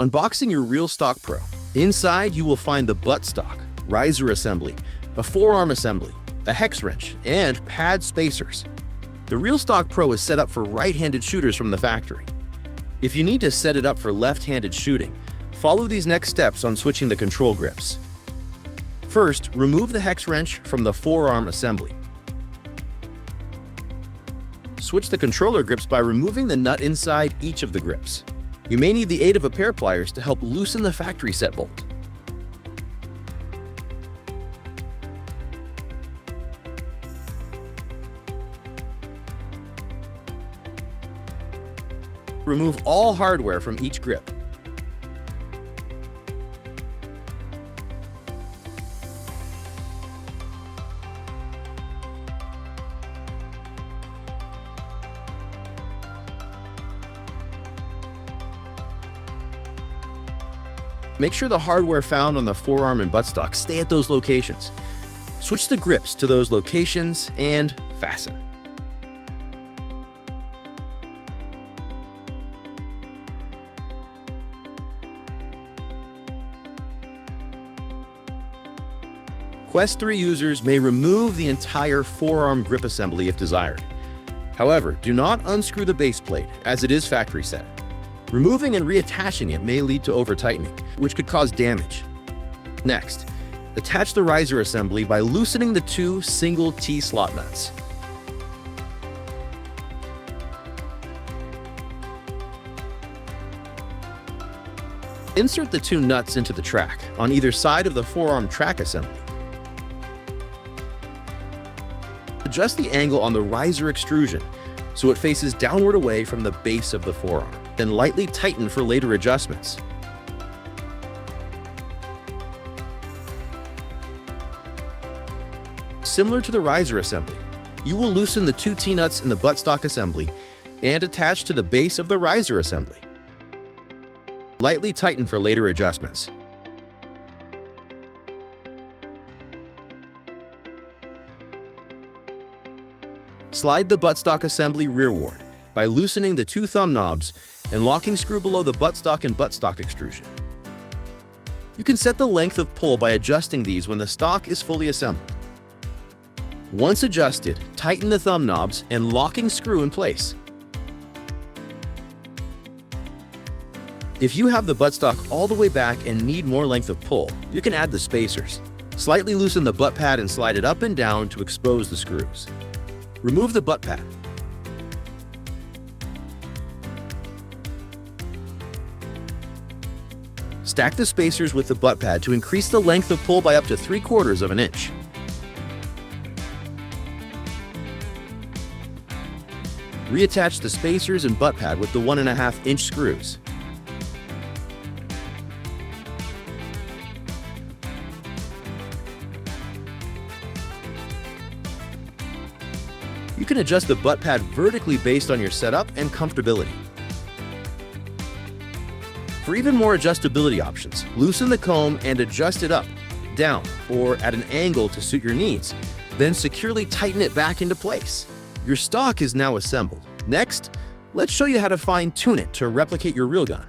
Unboxing your Real Stock Pro. Inside, you will find the buttstock, riser assembly, a forearm assembly, a hex wrench, and pad spacers. The Real Stock Pro is set up for right-handed shooters from the factory. If you need to set it up for left-handed shooting, follow these next steps on switching the control grips. First, remove the hex wrench from the forearm assembly. Switch the controller grips by removing the nut inside each of the grips. You may need the aid of a pair of pliers to help loosen the factory set bolt. Remove all hardware from each grip. Make sure the hardware found on the forearm and buttstock stay at those locations. Switch the grips to those locations and fasten. Quest 3 users may remove the entire forearm grip assembly if desired. However, do not unscrew the base plate, as it is factory set. Removing and reattaching it may lead to over-tightening, which could cause damage. Next, attach the riser assembly by loosening the two single T-slot nuts. Insert the two nuts into the track on either side of the forearm track assembly. Adjust the angle on the riser extrusion so it faces downward away from the base of the forearm, then lightly tighten for later adjustments. Similar to the riser assembly, you will loosen the two T-nuts in the buttstock assembly and attach to the base of the riser assembly. Lightly tighten for later adjustments. Slide the buttstock assembly rearward by loosening the two thumb knobs and locking screw below the buttstock and buttstock extrusion. You can set the length of pull by adjusting these when the stock is fully assembled. Once adjusted, tighten the thumb knobs and locking screw in place. If you have the buttstock all the way back and need more length of pull, you can add the spacers. Slightly loosen the butt pad and slide it up and down to expose the screws. Remove the butt pad. Stack the spacers with the butt pad to increase the length of pull by up to 3/4 of an inch. Reattach the spacers and butt pad with the 1.5-inch screws. You can adjust the butt pad vertically based on your setup and comfortability. For even more adjustability options, loosen the comb and adjust it up, down, or at an angle to suit your needs. Then securely tighten it back into place. Your stock is now assembled. Next, let's show you how to fine-tune it to replicate your real gun.